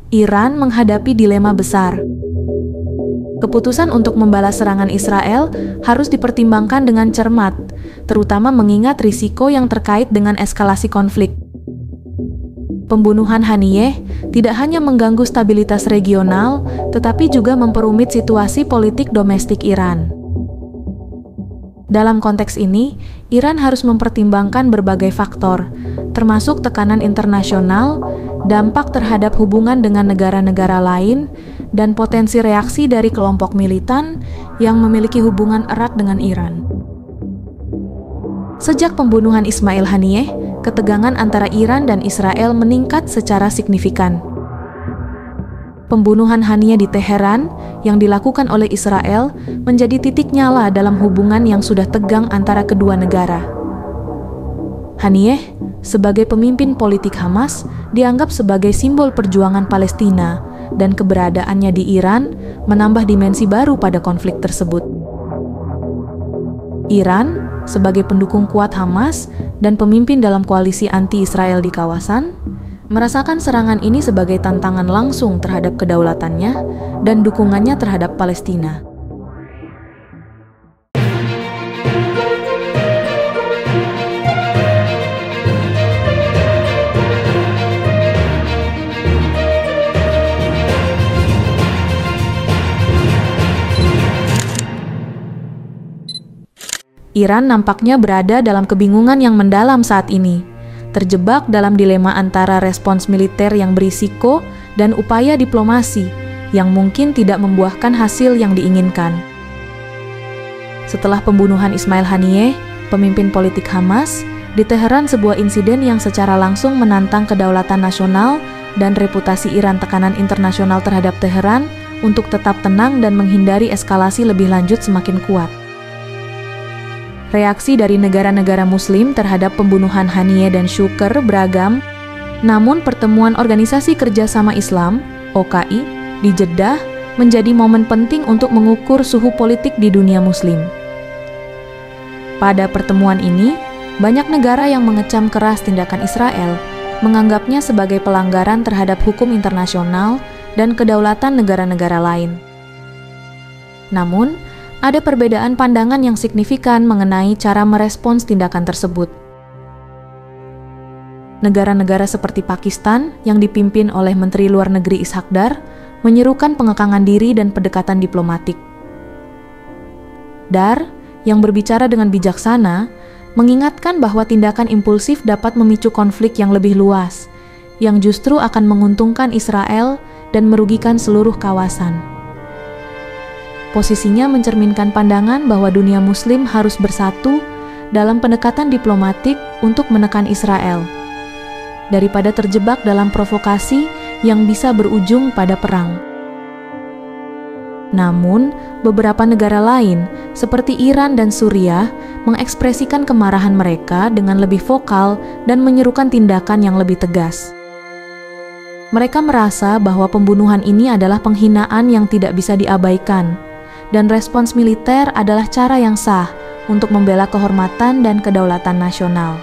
Iran menghadapi dilema besar. Keputusan untuk membalas serangan Israel harus dipertimbangkan dengan cermat, terutama mengingat risiko yang terkait dengan eskalasi konflik. Pembunuhan Haniyeh tidak hanya mengganggu stabilitas regional, tetapi juga memperumit situasi politik domestik Iran. Dalam konteks ini, Iran harus mempertimbangkan berbagai faktor, termasuk tekanan internasional, dampak terhadap hubungan dengan negara-negara lain, dan potensi reaksi dari kelompok militan yang memiliki hubungan erat dengan Iran. Sejak pembunuhan Ismail Haniyeh, ketegangan antara Iran dan Israel meningkat secara signifikan. Pembunuhan Haniyeh di Teheran yang dilakukan oleh Israel menjadi titik nyala dalam hubungan yang sudah tegang antara kedua negara. Haniyeh, sebagai pemimpin politik Hamas, dianggap sebagai simbol perjuangan Palestina, dan keberadaannya di Iran menambah dimensi baru pada konflik tersebut. Iran, sebagai pendukung kuat Hamas dan pemimpin dalam koalisi anti-Israel di kawasan, merasakan serangan ini sebagai tantangan langsung terhadap kedaulatannya dan dukungannya terhadap Palestina. Iran nampaknya berada dalam kebingungan yang mendalam saat ini, terjebak dalam dilema antara respons militer yang berisiko dan upaya diplomasi yang mungkin tidak membuahkan hasil yang diinginkan. Setelah pembunuhan Ismail Haniyeh, pemimpin politik Hamas, di Teheran sebuah insiden yang secara langsung menantang kedaulatan nasional dan reputasi Iran. Tekanan internasional terhadap Teheran untuk tetap tenang dan menghindari eskalasi lebih lanjut semakin kuat. Reaksi dari negara-negara Muslim terhadap pembunuhan Haniyeh dan Shukr beragam, namun pertemuan Organisasi Kerjasama Islam, OKI, di Jeddah menjadi momen penting untuk mengukur suhu politik di dunia Muslim. Pada pertemuan ini, banyak negara yang mengecam keras tindakan Israel, menganggapnya sebagai pelanggaran terhadap hukum internasional dan kedaulatan negara-negara lain. Namun, ada perbedaan pandangan yang signifikan mengenai cara merespons tindakan tersebut. Negara-negara seperti Pakistan yang dipimpin oleh Menteri Luar Negeri Ishaq Dar menyerukan pengekangan diri dan pendekatan diplomatik. Dar, yang berbicara dengan bijaksana, mengingatkan bahwa tindakan impulsif dapat memicu konflik yang lebih luas, yang justru akan menguntungkan Israel dan merugikan seluruh kawasan. Posisinya mencerminkan pandangan bahwa dunia Muslim harus bersatu dalam pendekatan diplomatik untuk menekan Israel, daripada terjebak dalam provokasi yang bisa berujung pada perang. Namun, beberapa negara lain, seperti Iran dan Suriah, mengekspresikan kemarahan mereka dengan lebih vokal dan menyerukan tindakan yang lebih tegas. Mereka merasa bahwa pembunuhan ini adalah penghinaan yang tidak bisa diabaikan, dan respons militer adalah cara yang sah untuk membela kehormatan dan kedaulatan nasional.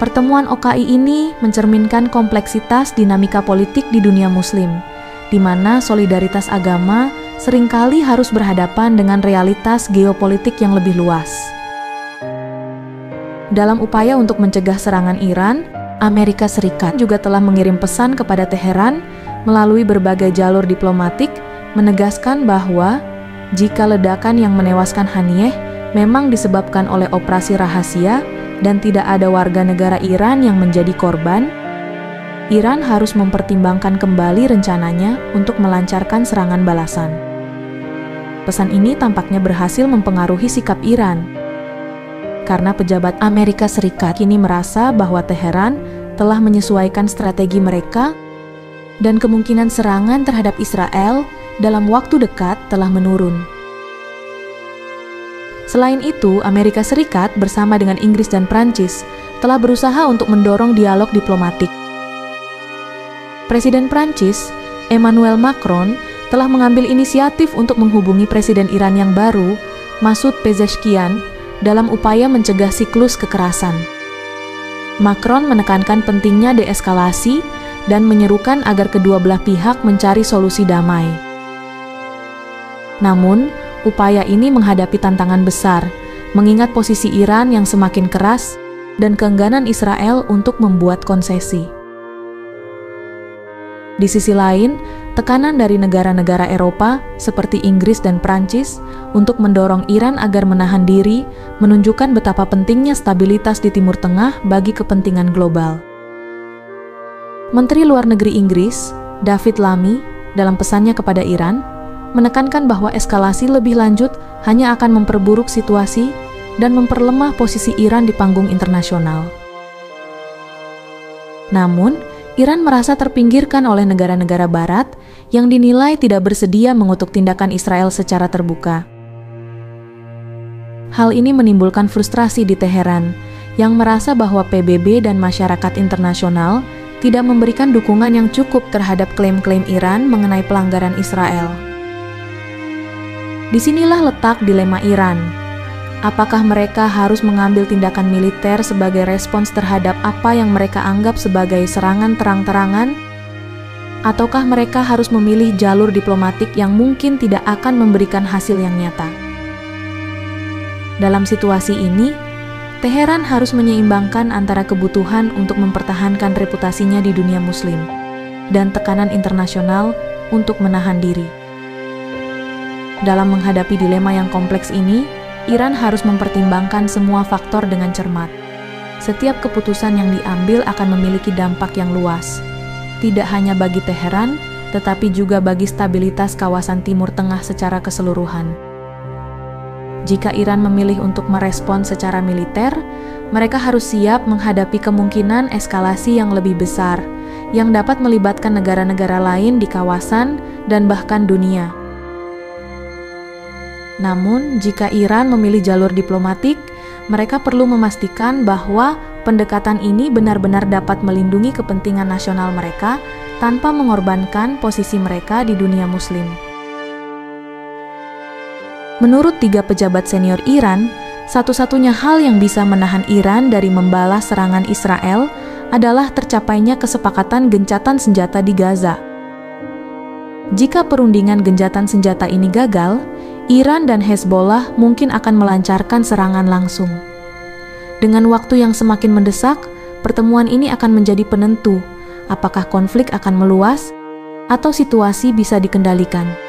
Pertemuan OKI ini mencerminkan kompleksitas dinamika politik di dunia Muslim, di mana solidaritas agama seringkali harus berhadapan dengan realitas geopolitik yang lebih luas. Dalam upaya untuk mencegah serangan Iran, Amerika Serikat juga telah mengirim pesan kepada Teheran melalui berbagai jalur diplomatik, menegaskan bahwa jika ledakan yang menewaskan Haniyeh memang disebabkan oleh operasi rahasia dan tidak ada warga negara Iran yang menjadi korban, Iran harus mempertimbangkan kembali rencananya untuk melancarkan serangan balasan. Pesan ini tampaknya berhasil mempengaruhi sikap Iran, karena pejabat Amerika Serikat kini merasa bahwa Teheran telah menyesuaikan strategi mereka dan kemungkinan serangan terhadap Israel dalam waktu dekat telah menurun. Selain itu, Amerika Serikat bersama dengan Inggris dan Prancis telah berusaha untuk mendorong dialog diplomatik. Presiden Prancis, Emmanuel Macron, telah mengambil inisiatif untuk menghubungi Presiden Iran yang baru, Masoud Pezeshkian, dalam upaya mencegah siklus kekerasan. Macron menekankan pentingnya deeskalasi dan menyerukan agar kedua belah pihak mencari solusi damai. Namun, upaya ini menghadapi tantangan besar, mengingat posisi Iran yang semakin keras dan keengganan Israel untuk membuat konsesi. Di sisi lain, tekanan dari negara-negara Eropa seperti Inggris dan Prancis untuk mendorong Iran agar menahan diri menunjukkan betapa pentingnya stabilitas di Timur Tengah bagi kepentingan global. Menteri Luar Negeri Inggris, David Lammy, dalam pesannya kepada Iran, menekankan bahwa eskalasi lebih lanjut hanya akan memperburuk situasi dan memperlemah posisi Iran di panggung internasional. Namun, Iran merasa terpinggirkan oleh negara-negara Barat yang dinilai tidak bersedia mengutuk tindakan Israel secara terbuka. Hal ini menimbulkan frustrasi di Teheran, yang merasa bahwa PBB dan masyarakat internasional tidak memberikan dukungan yang cukup terhadap klaim-klaim Iran mengenai pelanggaran Israel. Disinilah letak dilema Iran. Apakah mereka harus mengambil tindakan militer sebagai respons terhadap apa yang mereka anggap sebagai serangan terang-terangan? Ataukah mereka harus memilih jalur diplomatik yang mungkin tidak akan memberikan hasil yang nyata? Dalam situasi ini, Teheran harus menyeimbangkan antara kebutuhan untuk mempertahankan reputasinya di dunia Muslim dan tekanan internasional untuk menahan diri. Dalam menghadapi dilema yang kompleks ini, Iran harus mempertimbangkan semua faktor dengan cermat. Setiap keputusan yang diambil akan memiliki dampak yang luas, tidak hanya bagi Teheran, tetapi juga bagi stabilitas kawasan Timur Tengah secara keseluruhan. Jika Iran memilih untuk merespons secara militer, mereka harus siap menghadapi kemungkinan eskalasi yang lebih besar, yang dapat melibatkan negara-negara lain di kawasan dan bahkan dunia. Namun, jika Iran memilih jalur diplomatik, mereka perlu memastikan bahwa pendekatan ini benar-benar dapat melindungi kepentingan nasional mereka tanpa mengorbankan posisi mereka di dunia Muslim. Menurut 3 pejabat senior Iran, satu-satunya hal yang bisa menahan Iran dari membalas serangan Israel adalah tercapainya kesepakatan gencatan senjata di Gaza. Jika perundingan gencatan senjata ini gagal, Iran dan Hezbollah mungkin akan melancarkan serangan langsung. Dengan waktu yang semakin mendesak, pertemuan ini akan menjadi penentu apakah konflik akan meluas atau situasi bisa dikendalikan.